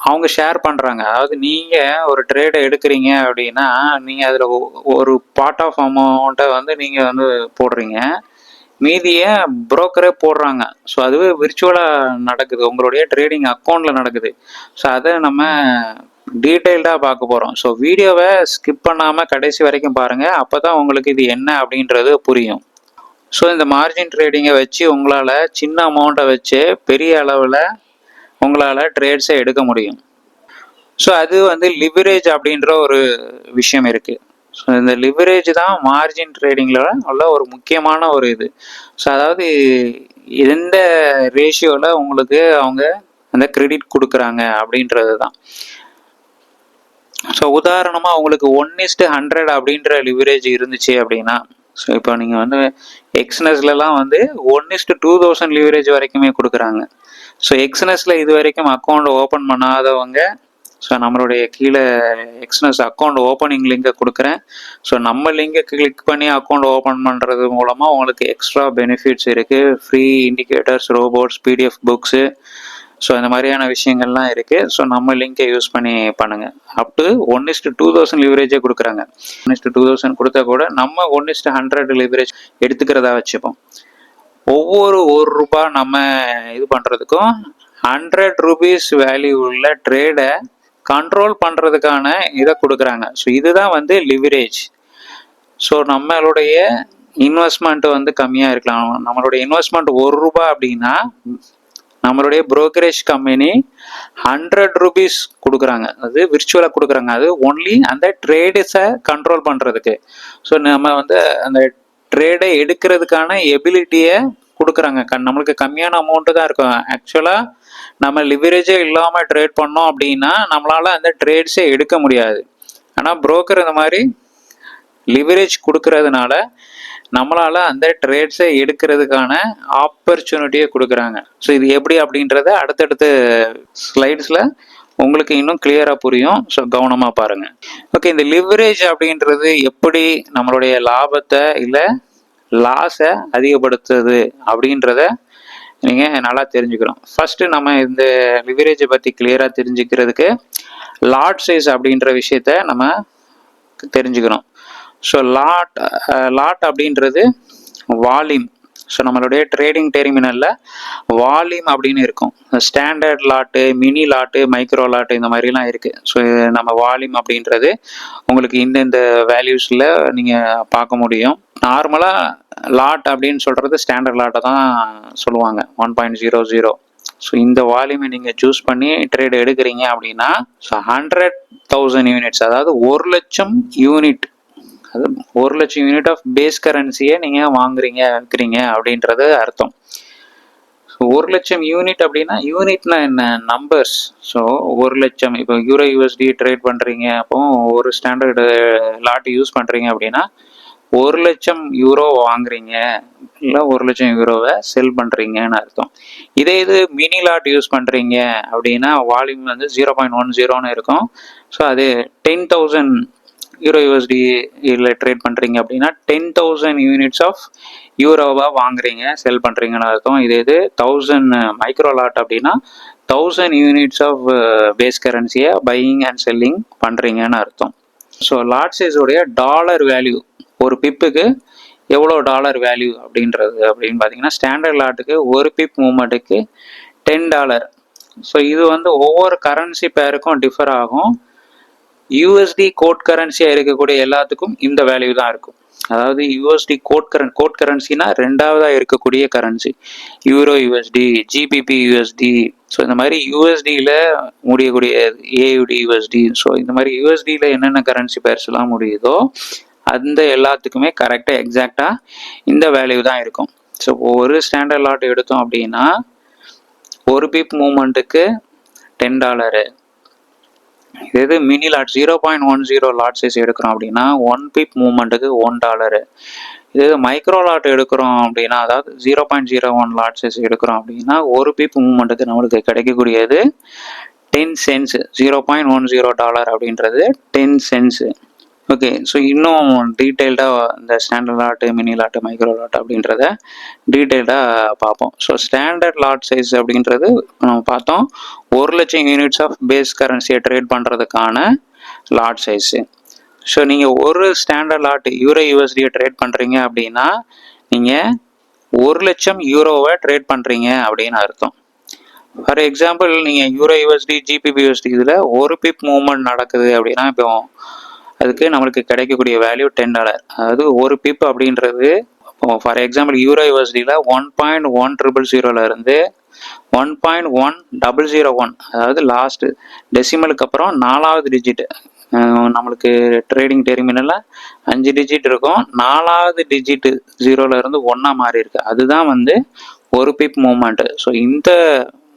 அவங்க ஷேர் பண்ணுறாங்க. அதாவது நீங்கள் ஒரு ட்ரேடை எடுக்கிறீங்க அப்படின்னா நீங்கள் அதில் ஒரு பார்ட் ஆஃப் அமௌண்ட்டை வந்து நீங்கள் வந்து போடுறீங்க. மீதியை புரோக்கரே போடுறாங்க. ஸோ அதுவே விர்ச்சுவலாக நடக்குது, உங்களுடைய ட்ரேடிங் அக்கௌண்ட்டில் நடக்குது. ஸோ அதை நம்ம டீட்டெயில்டாக பார்க்க போகிறோம். ஸோ வீடியோவை ஸ்கிப் பண்ணாமல் கடைசி வரைக்கும் பாருங்கள், அப்போ தான் உங்களுக்கு இது என்ன அப்படின்றது புரியும். ஸோ இந்த மார்ஜின் ட்ரேடிங்கை வச்சு உங்களால் சின்ன அமௌண்ட்டை வச்சு பெரிய அளவில் உங்களால் ட்ரேட்ஸை எடுக்க முடியும். ஸோ அது வந்து லிவரேஜ் அப்படின்ற ஒரு விஷயம் இருக்குது. ஸோ இந்த லிவரேஜ் தான் மார்ஜின் ட்ரேடிங்கில் உள்ள ஒரு முக்கியமான ஒரு இது. ஸோ அதாவது எந்த ரேஷியோவில் உங்களுக்கு அவங்க அந்த கிரெடிட் கொடுக்குறாங்க அப்படின்றது தான். ஸோ உதாரணமாக உங்களுக்கு 1:100 அப்படின்ற லிவரேஜ் இருந்துச்சு அப்படின்னா, ஸோ இப்போ நீங்கள் வந்து எக்ஸ்னஸ்லாம் வந்து 1:2000 லிவரேஜ் வரைக்குமே கொடுக்குறாங்க. ஸோ எக்ஸ்னஸில் இது வரைக்கும் அக்கௌண்ட் ஓப்பன் பண்ணாதவங்க, ஸோ நம்மளுடைய கீழே எக்ஸ்னஸ் அக்கௌண்ட் ஓப்பனிங் லிங்கை கொடுக்குறேன். ஸோ நம்ம லிங்கை கிளிக் பண்ணி அக்கௌண்ட் ஓப்பன் பண்ணுறது மூலமாக உங்களுக்கு எக்ஸ்ட்ரா பெனிஃபிட்ஸ் இருக்குது. Free indicators, robots, PDF books, so இந்த மாதிரியான விஷயங்கள்லாம் இருக்குது. ஸோ நம்ம லிங்கை யூஸ் பண்ணி பண்ணுங்கள். அப் டு 1:2000 லிவரேஜே கொடுக்குறாங்க. 1:2000 கொடுத்தா கூட நம்ம 1:100 லிவரேஜ் எடுத்துக்கிறதா வச்சுப்போம். ஒவ்வொரு ₹1 நம்ம இது பண்ணுறதுக்கும் 100 ரூபீஸ் வேல்யூ உள்ள ட்ரேடை கண்ட்ரோல் பண்ணுறதுக்கான இதை கொடுக்குறாங்க. ஸோ இதுதான் வந்து லிவரேஜ். ஸோ நம்மளுடைய இன்வெஸ்ட்மெண்ட் வந்து கம்மியாக இருக்கலாம். நம்மளுடைய இன்வெஸ்ட்மெண்ட் ₹1 அப்படின்னா நம்மளுடைய புரோக்கரேஜ் கம்பெனி 100 ரூபீஸ் கொடுக்குறாங்க. அது விர்ச்சுவலாக கொடுக்குறாங்க. அது ஒன்லி அந்த ட்ரேட்ஸை கண்ட்ரோல் பண்ணுறதுக்கு. ஸோ நம்ம வந்து அந்த ட்ரேடை எடுக்கிறதுக்கான எபிலிட்டியை கொடுக்குறாங்க. நம்மளுக்கு கம்மியான அமௌண்ட்டு தான் இருக்கும். ஆக்சுவலாக நம்ம லிவரேஜே இல்லாமல் ட்ரேட் பண்ணோம் அப்படின்னா நம்மளால் அந்த ட்ரேட்ஸே எடுக்க முடியாது. ஆனால் புரோக்கர் இந்த மாதிரி லிவரேஜ் கொடுக்கறதுனால நம்மளால் அந்த ட்ரேட்ஸை எடுக்கிறதுக்கான ஆப்பர்ச்சுனிட்டியை கொடுக்குறாங்க. ஸோ இது எப்படி அப்படின்றத அடுத்தடுத்த ஸ்லைட்ஸில் உங்களுக்கு இன்னும் கிளியராக புரியும். ஸோ கவனமாக பாருங்கள். ஓகே, இந்த லிவரேஜ் அப்படின்றது எப்படி நம்மளுடைய லாபத்தை இல்லை லாஸை அதிகப்படுத்துது அப்படின்றத நீங்கள் நல்லா தெரிஞ்சுக்கிறோம். ஃபஸ்ட்டு நம்ம இந்த லிவரேஜை பற்றி கிளியராக தெரிஞ்சுக்கிறதுக்கு லாட் சைஸ் அப்படின்ற விஷயத்த நம்ம தெரிஞ்சுக்கிறோம். ஸோ லாட் அப்படின்றது வால்யூம். ஸோ நம்மளுடைய ட்ரேடிங் டெர்மினலில் வால்யூம் அப்படின்னு இருக்கும். Standard lot, mini lot, micro lot இந்த மாதிரிலாம் இருக்குது. ஸோ நம்ம வால்யூம் அப்படின்றது உங்களுக்கு இந்த வேல்யூஸில் நீங்கள் பார்க்க முடியும். நார்மலாக லாட் அப்படின்னு சொல்கிறது ஸ்டாண்டர்ட் லாட்டை தான் சொல்லுவாங்க, 1.00. ஸோ இந்த வால்யூமை நீங்கள் சூஸ் பண்ணி ட்ரேட் எடுக்கிறீங்க அப்படின்னா, ஸோ 100,000 யூனிட்ஸ், அதாவது 1,00,000 யூனிட், அது 1,00,000 யூனிட் ஆஃப் பேஸ் கரன்சியை நீங்கள் வாங்குறீங்க விற்கிறீங்க அப்படின்றது அர்த்தம். ஸோ 1,00,000 யூனிட் அப்படின்னா யூனிட்னா என்ன, நம்பர்ஸ். ஸோ 1,00,000 இப்போ யூரோ யூஎஸ்டி ட்ரேட் பண்ணுறீங்க, அப்போ ஒரு ஸ்டாண்டர்டு லாட் யூஸ் பண்ணுறீங்க அப்படின்னா 1,00,000 யூரோ வாங்குறீங்க, இல்லை 1,00,000 யூரோவை செல் பண்ணுறீங்கன்னு அர்த்தம். இதே இது மினி லாட் யூஸ் பண்ணுறீங்க அப்படின்னா வால்யூம் வந்து 0.10 இருக்கும். ஸோ அது 10,000 யூரோ யூஎஸ்டி இல்லை ட்ரேட் பண்ணுறீங்க அப்படின்னா 10,000 யூனிட்ஸ் ஆஃப் யூரோவாக வாங்குறீங்க, செல் பண்ணுறீங்கன்னு அர்த்தம். இதே இது 1000 மைக்ரோ லாட் அப்படின்னா 1000 யூனிட்ஸ் ஆஃப் பேஸ் கரன்சியை பையிங் அண்ட் செல்லிங் பண்ணுறீங்கன்னு அர்த்தம். ஸோ லாட் சைஸோடைய டாலர் வேல்யூ, ஒரு பிப்புக்கு எவ்வளோ டாலர் வேல்யூ அப்படின்றது அப்படின்னு பார்த்தீங்கன்னா, ஸ்டாண்டர்ட் லாட்டுக்கு ஒரு பிப் மூவ்மெண்ட்டுக்கு $10. ஸோ இது வந்து ஒவ்வொரு கரன்சி பேருக்கும் டிஃபர் ஆகும். யூஎஸ்டி கோட் கரன்சியாக இருக்கக்கூடிய எல்லாத்துக்கும் இந்த வேல்யூ தான் இருக்கும். அதாவது யூஎஸ்டி கோட் கரன்சினா ரெண்டாவதாக இருக்கக்கூடிய currency, euro USD, GBP USD. So இந்த மாதிரி யூஎஸ்டியில் முடியக்கூடிய ஏயுடி யூஎஸ்டி. ஸோ இந்த மாதிரி யூஎஸ்டியில் என்னென்ன கரன்சி பேர்ஸ்லாம் முடியுதோ அந்த எல்லாத்துக்குமே கரெக்டாக எக்ஸாக்டாக இந்த வேல்யூ தான் இருக்கும். ஸோ ஒரு ஸ்டாண்டர்ட் லாட் எடுத்தோம் அப்படின்னா ஒரு பிப் மூவ்மெண்ட்டுக்கு $10. இது மினி லாட் 0.10 லாட் சைஸ் எடுக்கிறோம் அப்படின்னா 1 பிப் மூவ்மெண்ட்டுக்கு $1. இது மைக்ரோ லாட் எடுக்கிறோம் அப்படின்னா, அதாவது 0.01 லாட் சைஸ் எடுக்கிறோம் அப்படின்னா ஒரு பிப் மூவ்மெண்ட்டுக்கு நம்மளுக்கு கிடைக்கக்கூடியது 10 சென்ட்ஸ். $0.10 அப்படின்றது 10 சென்ட்ஸ். ஓகே, ஸோ இன்னும் டீட்டெயில்டாக இந்த standard lot, mini lot, micro lot அப்படின்றத டீட்டெயில்டாக பார்ப்போம். ஸோ ஸ்டாண்டர்ட் லாட் சைஸ் அப்படின்றது நம்ம பார்த்தோம், 1,00,000 யூனிட்ஸ் ஆஃப் பேஸ் கரன்சியை ட்ரேட் பண்ணுறதுக்கான லாட் சைஸு. ஸோ நீங்கள் ஒரு ஸ்டாண்டர்ட் லாட் யூரோ யூஎஸ்டியை ட்ரேட் பண்ணுறீங்க அப்படின்னா நீங்கள் 1 லட்சம் யூரோவை ட்ரேட் பண்ணுறீங்க அப்படின்னு அர்த்தம். ஃபார் எக்ஸாம்பிள் நீங்கள் யூரோ யூஎஸ்டி ஜிபிபி யூஎஸ்டி இதில் ஒரு பிப் மூவ்மெண்ட் நடக்குது அப்படின்னா இப்போ அதுக்கு நம்மளுக்கு கிடைக்கக்கூடிய வேல்யூ $10. அதாவது ஒரு பிப் அப்படின்றது ஃபார் எக்ஸாம்பிள் யூரோ யூஎஸ்டியில் 1.1000 இருந்து 1.1001, அதாவது லாஸ்ட் டெசிமலுக்கு அப்புறம் 4வது டிஜிட். நம்மளுக்கு ட்ரேடிங் டெர்மினலில் 5 டிஜிட் இருக்கும், 4வது டிஜிட் 0ல இருந்து 1 மாறி இருக்கு, அதுதான் வந்து ஒரு பிப் மூவ்மெண்ட். ஸோ இந்த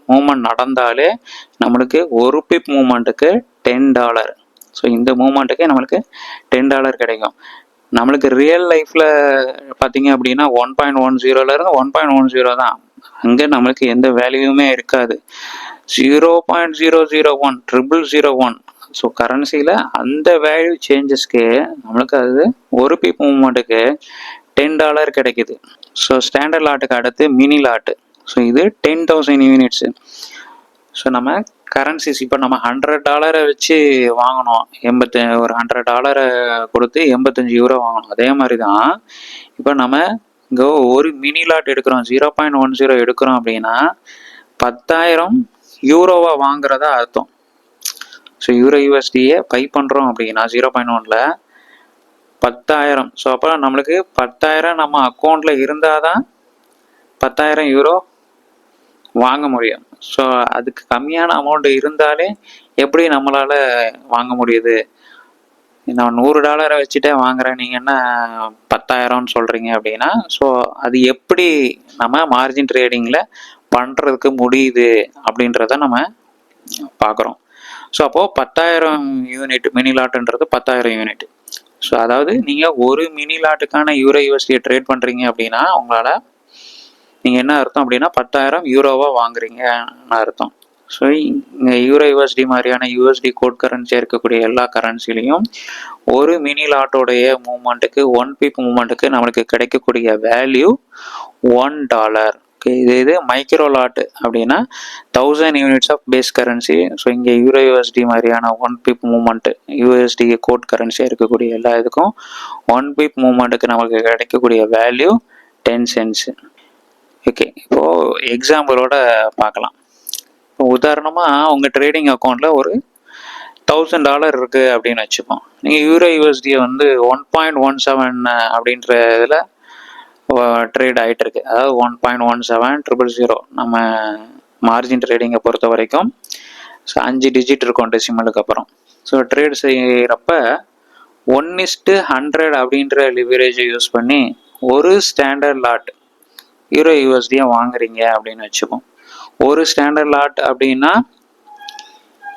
மூவ்மெண்ட் நடந்தாலே நம்மளுக்கு ஒரு பிப் மூவ்மெண்ட்டுக்கு $10. ஸோ இந்த மூவ்மெண்ட்டுக்கு நம்மளுக்கு $10 கிடைக்கும். நம்மளுக்கு ரியல் லைஃப்பில் பார்த்தீங்க அப்படின்னா 1.10 இருந்து 1.10 தான், அங்கே நம்மளுக்கு எந்த வேல்யூவுமே இருக்காது. 0.001 001. ஸோ கரன்சியில் அந்த வேல்யூ சேஞ்சஸ்க்கு நம்மளுக்கு அது ஒரு பிப் மூவ்மெண்ட்டுக்கு $10 கிடைக்குது. ஸோ ஸ்டாண்டர்ட் லாட்டுக்கு அடுத்து மினி லாட்டு. ஸோ இது 10,000 யூனிட்ஸு. ஸோ நம்ம கரன்சிஸ் இப்போ நம்ம $100 வச்சு வாங்கணும், ஒரு $100 கொடுத்து 85 யூரோ வாங்கணும். அதே மாதிரி தான் இப்போ நம்ம இங்கே ஒரு மினி லாட் எடுக்கிறோம், 0.10 எடுக்கிறோம் அப்படின்னா 10,000 யூரோவா வாங்குறதா அர்த்தம். ஸோ யூரோ யூஎஸ்டியை பை பண்ணுறோம் அப்படின்னா 0.1ல் 10,000. ஸோ அப்போ நம்மளுக்கு 10,000 நம்ம அக்கௌண்ட்டில் இருந்தால் தான் 10,000 யூரோ வாங்க முடியும். ஸோ அதுக்கு கம்மியான அமௌண்ட் இருந்தாலே எப்படி நம்மளால் வாங்க முடியுது? நான் $100 வச்சுட்டே வாங்குறேன், நீங்கள் என்ன 10,000ன்னு சொல்கிறீங்க அப்படின்னா, ஸோ அது எப்படி நம்ம மார்ஜின் ட்ரேடிங்கில் பண்ணுறதுக்கு முடியுது அப்படின்றத நம்ம பார்க்குறோம். ஸோ அப்போது 10,000 யூனிட் மினி லாட்டுன்றது 10,000 யூனிட். ஸோ அதாவது நீங்கள் ஒரு மினி லாட்டுக்கான யூரோ யூஎஸ்டியை ட்ரேட் பண்ணுறீங்க அப்படின்னா உங்களால் நீங்கள் என்ன அர்த்தம் அப்படின்னா 10,000 யூரோவா வாங்குறீங்கன்னு அர்த்தம். ஸோ இங்கே யூரோ யூஎஸ்டி மாதிரியான யூஎஸ்டி கோட் கரன்சியாக இருக்கக்கூடிய எல்லா கரன்சிலையும் ஒரு மினி லாட்டோடைய மூவ்மெண்ட்டுக்கு 1 பிப் மூவ்மெண்ட்டுக்கு நம்மளுக்கு கிடைக்கக்கூடிய வேல்யூ $1. ஓகே, இது மைக்ரோ லாட்டு அப்படின்னா 1000 units of base currency. So இங்கே யூரோ யூஎஸ்டி மாதிரியான 1 பிப் மூவ்மெண்ட்டு யூஎஸ்டி கோட் கரன்சியாக இருக்கக்கூடிய எல்லா இதுக்கும் 1 பிப் மூவ்மெண்ட்டுக்கு நம்மளுக்கு கிடைக்கக்கூடிய வேல்யூ 10 cents. ஓகே, இப்போது எக்ஸாம்பிளோட பார்க்கலாம். இப்போ உதாரணமாக உங்கள் ட்ரேடிங் அக்கௌண்ட்டில் ஒரு $1,000 இருக்குது அப்படின்னு வச்சுப்போம். நீங்கள் யூரோ யூஎஸ்டியை வந்து 1.17 அப்படின்ற இதில் ட்ரேட் ஆகிட்டு இருக்கு, அதாவது 1.1700. நம்ம மார்ஜின் ட்ரேடிங்கை பொறுத்த வரைக்கும் 5 டிஜிட் இருக்கும் டெசிமலுக்கு அப்புறம். ஸோ ட்ரேட் செய்கிறப்ப 1:100 அப்படின்ற லிவரேஜை யூஸ் பண்ணி ஒரு ஸ்டாண்டர்ட் லாட் யூரோ யூஎஸ்டியை வாங்குறீங்க அப்படின்னு வச்சுப்போம். ஒரு ஸ்டாண்டர்ட் லாட் அப்படின்னா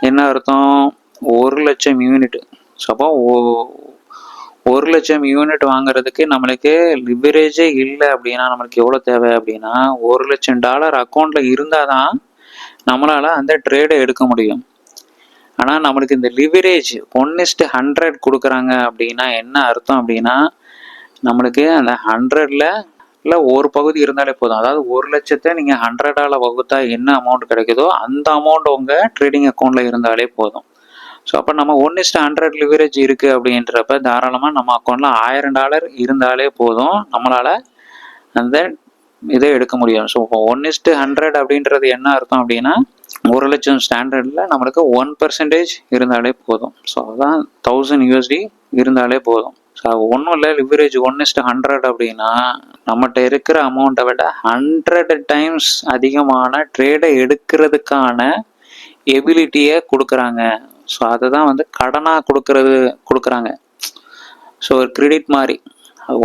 என்ன அர்த்தம்? 1 லட்சம் யூனிட். ஸோ அப்போ 1 லட்சம் யூனிட் வாங்குறதுக்கு நம்மளுக்கு லிவரேஜே இல்லை அப்படின்னா நம்மளுக்கு எவ்வளோ தேவை அப்படின்னா $1 லட்சம் அக்கௌண்ட்டில் இருந்தால் தான் நம்மளால் அந்த ட்ரேடை எடுக்க முடியும். ஆனால் நம்மளுக்கு இந்த லிவரேஜ் 1:100 கொடுக்குறாங்க அப்படின்னா என்ன அர்த்தம் அப்படின்னா நம்மளுக்கு அந்த 100ல் ஒரு பகுதி இருந்தாலே போதும். அதாவது 1 லட்சத்தை நீங்கள் 100ஆல் வகுத்தா என்ன அமௌண்ட் கிடைக்குதோ அந்த அமௌண்ட் உங்கள் ட்ரேடிங் அக்கௌண்ட்டில் இருந்தாலே போதும். ஸோ அப்போ நம்ம 1:100 லிவரேஜ் இருக்குது அப்படின்றப்ப தாராளமாக நம்ம அக்கௌண்ட்டில் $1000 இருந்தாலே போதும், நம்மளால் அந்த இதை எடுக்க முடியும். ஸோ இப்போ 1:100 அப்படின்றது என்ன அர்த்தம் அப்படின்னா 1 லட்சம் ஸ்டாண்டர்டில் நம்மளுக்கு 1% இருந்தாலே போதும். ஸோ அதுதான் 1000 USD இருந்தாலே போதும். ஸோ ஒன்றும் இல்லை, லிவரேஜ் 1:100 அப்படின்னா நம்மகிட்ட இருக்கிற அமௌண்ட்டை விட 100 டைம்ஸ் அதிகமான ட்ரேடை எடுக்கிறதுக்கான எபிலிட்டியை கொடுக்குறாங்க. ஸோ அதை தான் வந்து கடனாக கொடுக்குறாங்க. ஸோ ஒரு கிரெடிட் மாதிரி,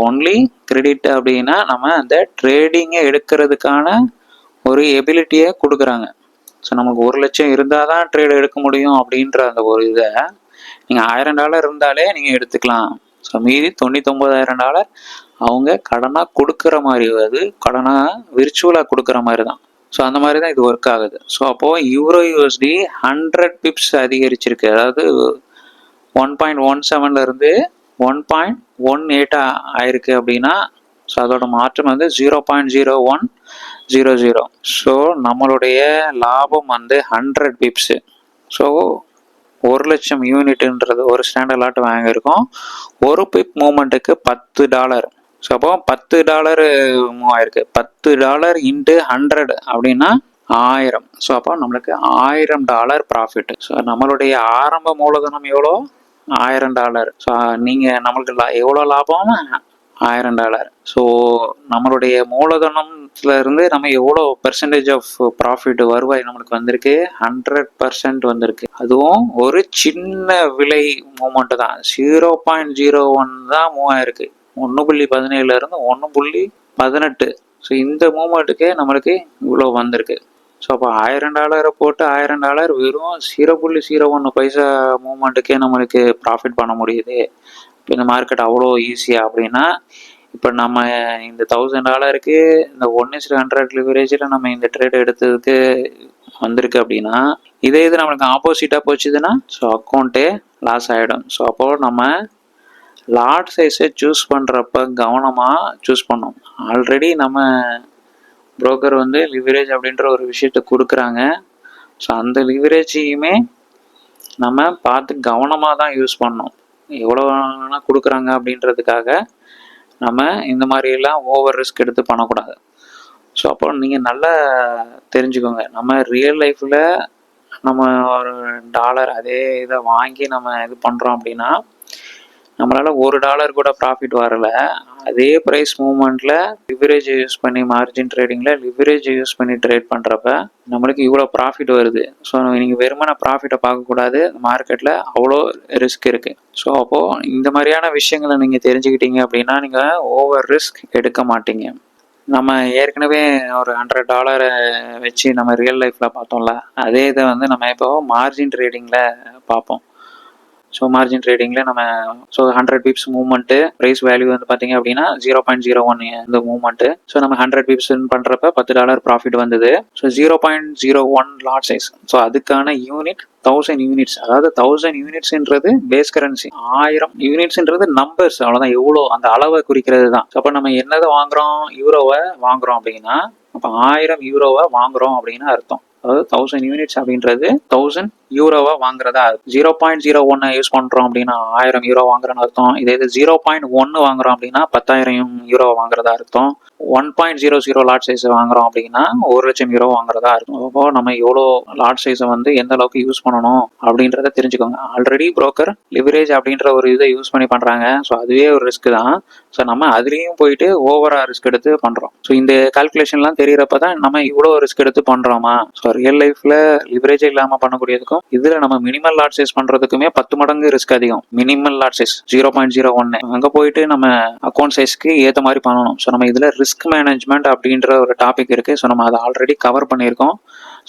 ஒன்லி கிரெடிட் அப்படின்னா நம்ம அந்த ட்ரேடிங்கை எடுக்கிறதுக்கான ஒரு எபிலிட்டியை கொடுக்குறாங்க. ஸோ நமக்கு 1 லட்சம் இருந்தால் தான் ட்ரேட் எடுக்க முடியும் அப்படின்ற அந்த ஒரு இதை நீங்கள் $1000 இருந்தாலே நீங்கள் எடுத்துக்கலாம். ஸோ மீதி $99,000 அவங்க கடனாக கொடுக்குற மாதிரி, அது கடனாக விர்ச்சுவலாக கொடுக்குற மாதிரி தான். ஸோ அந்த மாதிரி தான் இது ஒர்க் ஆகுது. ஸோ அப்போது யூரோ யூஎஸ்டி 100 பிப்ஸ் அதிகரிச்சிருக்கு, அதாவது 1.17 இருந்து 1.18 ஆயிருக்கு அப்படின்னா ஸோ அதோட மாற்றம் வந்து 0.0100. ஸோ நம்மளுடைய லாபம் வந்து 100 பிப்ஸு. ஸோ 1 லட்சம் யூனிட்ன்றது ஒரு ஸ்டாண்டர்ட் லாட் வாங்கியிருக்கோம். ஒரு பிப் மூமெண்ட்டுக்கு $10. ஸோ அப்போ $10 மூவ் ஆயிருக்கு. $10 இன்ட்டு 100 அப்படின்னா 1000. ஸோ அப்போ நம்மளுக்கு $1000 ப்ராஃபிட். ஸோ நம்மளுடைய ஆரம்ப மூலதனம் எவ்வளோ? $1000. ஸோ நீங்கள் நம்மளுக்கு எவ்வளோ லாபம்? $1000. ஸோ நம்மளுடைய மூலதனத்துல இருந்து நம்ம எவ்வளோ பெர்சன்டேஜ் ஆஃப் ப்ராஃபிட் வருவாய் நம்மளுக்கு வந்திருக்கு? 100% வந்திருக்கு. அதுவும் ஒரு சின்ன விலை மூமெண்ட் தான், 0.01 தான் மூவ் ஆயிருக்கு. 1.17 இருந்து 1.18. ஸோ இந்த மூமெண்ட்டுக்கே நம்மளுக்கு இவ்வளோ வந்திருக்கு. ஸோ அப்போ $1000 போட்டு $1000 வெறும் 0.01 பைசா மூமெண்ட்டுக்கே நம்மளுக்கு ப்ராஃபிட் பண்ண முடியுது. இப்போ இந்த மார்க்கெட் அவ்வளோ ஈஸியாக அப்படின்னா, இப்போ நம்ம இந்த $1000க்கு இந்த 1:100 லிவரேஜில் நம்ம இந்த ட்ரேட் எடுத்ததுக்கு வந்திருக்கு அப்படின்னா, இதே இது நம்மளுக்கு ஆப்போசிட்டாக போச்சுதுன்னா ஸோ அக்கௌண்ட்டே லாஸ் ஆகிடும். ஸோ அப்போது நம்ம லாட் சைஸை சூஸ் பண்ணுறப்ப கவனமாக சூஸ் பண்ணோம். ஆல்ரெடி நம்ம புரோக்கர் வந்து லிவரேஜ் அப்படின்ற ஒரு விஷயத்த கொடுக்குறாங்க. ஸோ அந்த லிவரேஜையுமே நம்ம பார்த்து கவனமாக தான் யூஸ் பண்ணோம். எவ்வளோ வேணால் கொடுக்குறாங்க அப்படின்றதுக்காக நம்ம இந்த மாதிரியெல்லாம் ஓவர் ரிஸ்க் எடுத்து பண்ணக்கூடாது. ஸோ அப்போ நீங்கள் நல்லா தெரிஞ்சுக்கோங்க, நம்ம ரியல் லைஃப்பில் நம்ம ஒரு டாலர் அதே இதை வாங்கி நம்ம இது பண்ணுறோம் அப்படின்னா நம்மளால் $1 கூட ப்ராஃபிட் வரல. அதே ப்ரைஸ் மூவ்மெண்ட்டில் லிவரேஜ் யூஸ் பண்ணி மார்ஜின் ட்ரேடிங்கில் லிவரேஜ் யூஸ் பண்ணி ட்ரேட் பண்ணுறப்ப நம்மளுக்கு இவ்வளோ ப்ராஃபிட் வருது. ஸோ நீங்கள் வெறுமனை ப்ராஃபிட்டை பார்க்கக்கூடாது, மார்க்கெட்டில் அவ்வளோ ரிஸ்க் இருக்குது. ஸோ அப்போது இந்த மாதிரியான விஷயங்களை நீங்கள் தெரிஞ்சுக்கிட்டீங்க அப்படின்னா நீங்கள் ஓவர் ரிஸ்க் எடுக்க மாட்டீங்க. நம்ம ஏற்கனவே ஒரு $100 வச்சு நம்ம ரியல் லைஃப்பில் பார்த்தோம்ல, அதே இதை வந்து நம்ம இப்போ மார்ஜின் ட்ரேடிங்கில் பார்ப்போம். ஸோ மார்ஜின் ட்ரேடிங்கில் நம்ம 100 பிப்ஸ் மூவ்மெண்ட்டு, ப்ரைஸ் வேல்யூ வந்து பார்த்தீங்க அப்படின்னா 0.01 இந்த மூவ்மெண்ட்டு. ஸோ நம்ம 100 பிப்ஸ் பண்ணுறப்ப $10 ப்ராஃபிட் வந்தது. So 0.01 lot size. ஸோ அதுக்கான யூனிட் 1000 யூனிட்ஸ். அதாவது 1000 யூனிட்ஸ்ன்றது பேஸ் கரன்சி. 1000 யூனிட்ஸ்ன்றது நம்பர்ஸ், அவ்வளோதான், எவ்வளோ அந்த அளவை குறிக்கிறது தான். அப்போ நம்ம என்னதை வாங்குறோம்? யூரோவை வாங்குறோம் அப்படின்னா அப்போ 1000 யூரோவை வாங்குறோம் அப்படின்னு அர்த்தம். அதாவது 1000 யூனிட்ஸ் அப்படின்றது 1000 யூரோவா வாங்குறதா. 0.01 யூஸ் பண்றோம் அப்படின்னா 1000 யூரோ வாங்குறன்னு அர்த்தம். இதே இது 0.1 வாங்குறோம் அப்படின்னா 10,000 யூரோ வாங்குறதா அர்த்தம். 1.00 லாட் சைஸ் வாங்குறோம் அப்படின்னா 1,00,000 யூரோ வாங்குறதா இருக்கும். அப்போ நம்ம எவ்வளோ லாட் சைஸை வந்து எந்த அளவுக்கு யூஸ் பண்ணணும் அப்படின்றத தெரிஞ்சுக்கோங்க. ஆல்ரெடி புரோக்கர் லிவரேஜ் அப்படின்ற ஒரு இதை யூஸ் பண்ணி பண்றாங்க. ஸோ அதுவே ஒரு ரிஸ்க் தான். ஸோ நம்ம அதுலேயும் போயிட்டு ஓவரா ரிஸ்க் எடுத்து பண்றோம். ஸோ இந்த கால்குலேஷன்லாம் தெரியறப்ப தான் நம்ம இவ்வளோ ரிஸ்க் எடுத்து பண்றோமா. ஸோ ரியல் லைஃப்ல லிவரேஜ் இல்லாமல் பண்ணக்கூடியதுக்கும் இதுல நம்ம மினிமல் லாட் சைஸ் பண்றதுக்குமே 10 மடங்கு ரிஸ்க் அதிகம். மினிமல் லாட் சைஸ் 0.01 அங்க போயிட்டு நம்ம அக்கௌண்ட் சைஸ்க்கு ஏற்ற மாதிரி பண்ணணும். ஸோ நம்ம இதுல ரிஸ்க் மேனேஜ்மெண்ட் அப்படின்ற ஒரு டாபிக் இருக்கு. ஸோ நம்ம அதை ஆல்ரெடி கவர் பண்ணியிருக்கோம்.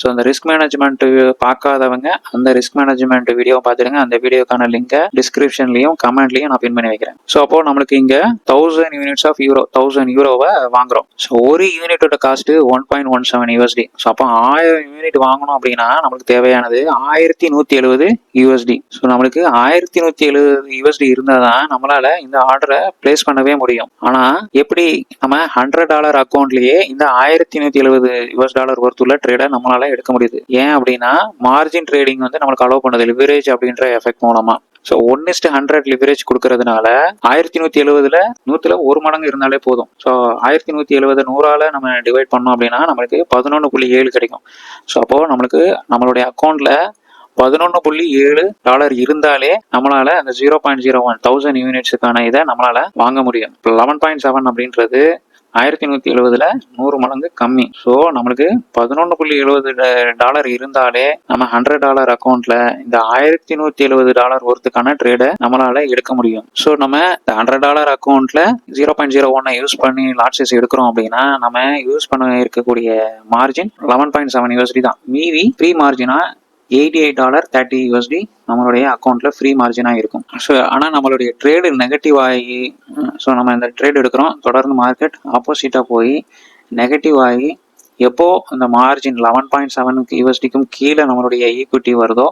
ஸோ அந்த ரிஸ்க் மேனேஜ்மெண்ட் பார்க்காதவங்க அந்த ரிஸ்க் மேனேஜ்மெண்ட் வீடியோ பார்த்துடுங்க. அந்த வீடியோக்கான லிங்கை டிஸ்கிரிப்ஷன்லையும் கமெண்ட்லையும் நான் பின் பண்ணி வைக்கிறேன். ஸோ அப்போ நம்மளுக்கு இங்க 1000 யூனிட்ஸ் ஆஃப் யூரோ 1000 யூரோவை வாங்குறோம். ஸோ ஒரு யூனிட்டோட காஸ்ட் $1.17 USD. ஸோ அப்போ 1000 யூனிட் வாங்கணும் அப்படின்னா நம்மளுக்கு தேவையானது $1170 USD. ஸோ நம்மளுக்கு $1170 இருந்தால் தான் நம்மளால இந்த ஆர்டரை பிளேஸ் பண்ணவே முடியும். ஆனா எப்படி நம்ம $100 அக்கௌண்ட்லயே இந்த $1170 ஒர்த்துள்ள ட்ரேடை நம்மளால எடுக்க முடியுது? ஏன் அப்படின்னா மார்ஜின் ட்ரேடிங் வந்து நம்மளுக்கு அலோவ் பண்ணுது லிவரேஜ் அப்படின்ற எஃபெக்ட் மூலமா. ஸோ 1:100 லிவரேஜ் கொடுக்கறதுனால 1170 100ல 1 மடங்கு இருந்தாலே போதும். ஸோ 1170 100ஆல நம்ம டிவைட் பண்ணோம் அப்படின்னா நம்மளுக்கு 11.7 கிடைக்கும். ஸோ அப்போ நம்மளுக்கு நம்மளுடைய அக்கௌண்ட்ல $11.7 இருந்தாலே நம்மளால அந்த 0.01 1000 யூனிட்ஸுக்கான இதை நம்மளால வாங்க முடியும். 11.7 அப்படின்றது 1170ல 100 மடங்கு கம்மி. ஸோ நம்மளுக்கு $11.70 இருந்தாலே நம்ம $100 அக்கௌண்ட்ல இந்த $1170 ஒர்த்துக்கான ட்ரேடை நம்மளால எடுக்க முடியும். ஸோ நம்ம இந்த $100 அக்கௌண்ட்ல 0.01 யூஸ் பண்ணி லாட் சைஸ் எடுக்கிறோம் அப்படின்னா நம்ம யூஸ் பண்ண இருக்கக்கூடிய மார்ஜின் 11.7 USD தான். மீதி ஃப்ரீ மார்ஜினா $88.30 நம்மளுடைய அக்கௌண்ட்ல ஃப்ரீ மார்ஜினா இருக்கும். ஸோ ஆனால் நம்மளுடைய ட்ரேடு நெகட்டிவ் ஆகி, ஸோ நம்ம இந்த ட்ரேட் எடுக்கிறோம், தொடர்ந்து மார்க்கெட் ஆப்போசிட்டா போய் நெகட்டிவ் ஆகி எப்போ இந்த மார்ஜின் 11.7 யூஎஸ்டிக்கும் கீழே நம்மளுடைய ஈக்விட்டி வருதோ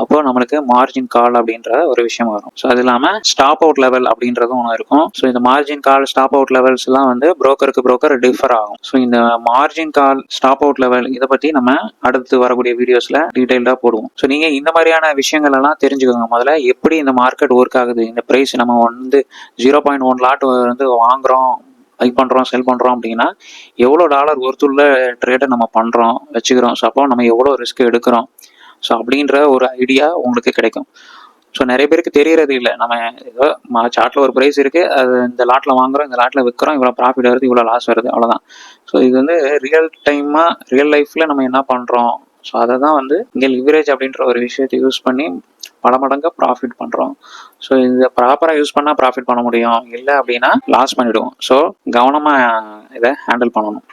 அப்போ நம்மளுக்கு மார்ஜின் கால் அப்படின்ற ஒரு விஷயம் வரும். ஸோ அது இல்லாமல் ஸ்டாப் அவுட் லெவல் அப்படின்றதும் ஒன்று இருக்கும். ஸோ இந்த margin call stop out levels எல்லாம் வந்து புரோக்கர் டிஃபர் ஆகும். ஸோ இந்த margin call stop out level இதை பற்றி நம்ம அடுத்து வரக்கூடிய வீடியோஸில் டீட்டெயில்டாக போடுவோம். ஸோ நீங்கள் இந்த மாதிரியான விஷயங்கள் எல்லாம் தெரிஞ்சுக்கோங்க. முதல்ல எப்படி இந்த மார்க்கெட் ஒர்க் ஆகுது, இந்த ப்ரைஸ் நம்ம வந்து 0.1 லாட் வந்து வாங்குறோம், பை பண்ணுறோம், செல் பண்ணுறோம் அப்படின்னா எவ்வளோ டாலர் ஒர்த்துள்ள ட்ரேடை நம்ம பண்ணுறோம் வச்சுக்கிறோம். ஸோ அப்போ நம்ம எவ்வளோ ரிஸ்க் எடுக்கிறோம், ஸோ அப்படின்ற ஒரு ஐடியா உங்களுக்கு கிடைக்கும். ஸோ நிறைய பேருக்கு தெரியறது இல்லை. நம்ம ஏதோ சார்ட்டில் ஒரு ப்ரைஸ் இருக்குது, அது இந்த லாட்டில் வாங்குறோம், இந்த லாட்டில் விற்கிறோம், இவ்வளோ ப்ராஃபிட் வருது, இவ்வளோ லாஸ் வருது, அவ்வளோதான். ஸோ இது வந்து ரியல் லைஃப்பில் நம்ம என்ன பண்ணுறோம், ஸோ அதை தான் வந்து இங்கே லிவரேஜ் அப்படின்ற ஒரு விஷயத்தை யூஸ் பண்ணி பல மடங்கு ப்ராஃபிட் பண்ணுறோம். ஸோ இதை ப்ராப்பராக யூஸ் பண்ணால் ப்ராஃபிட் பண்ண முடியும், இல்லை அப்படின்னா லாஸ் பண்ணிவிடுவோம். ஸோ கவனமாக இதை ஹேண்டில் பண்ணணும்.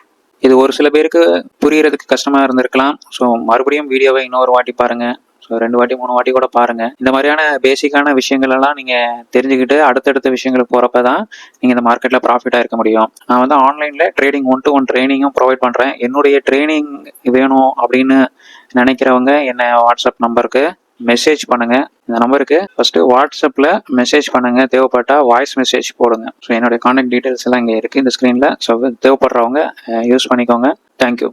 இது ஒரு சில பேருக்கு புரியறதுக்கு கஷ்டமாக இருந்திருக்கலாம். ஸோ மறுபடியும் வீடியோவை இன்னொரு வாட்டி பாருங்கள். ஸோ 2 வாட்டி 3 வாட்டி கூட பாருங்கள். இந்த மாதிரியான பேசிக்கான விஷயங்கள் எல்லாம் நீங்கள் தெரிஞ்சுக்கிட்டு அடுத்தடுத்த விஷயங்களுக்கு போகிறப்ப தான் நீங்கள் இந்த மார்க்கெட்டில் ப்ராஃபிட்டாக இருக்க முடியும். நான் வந்து ஆன்லைனில் ட்ரேடிங் 1-to-1 ட்ரைனிங்கும் ப்ரொவைட் பண்ணுறேன். என்னுடைய ட்ரைனிங் வேணும் அப்படின்னு நினைக்கிறவங்க என்னை வாட்ஸ்அப் நம்பருக்கு மெசேஜ் பண்ணுங்கள். இந்த நம்பருக்கு ஃபஸ்ட்டு வாட்ஸ்அப்பில் மெசேஜ் பண்ணுங்கள். தேவைப்பட்டால் வாய்ஸ் மெசேஜ் போடுங்க. ஸோ என்னுடைய கான்டாக்ட் டீட்டெயில்ஸ் எல்லாம் இங்கே இருக்குது இந்த ஸ்க்ரீனில். ஸோ தேவைப்படுறவங்க யூஸ் பண்ணிக்கோங்க. தேங்க்யூ.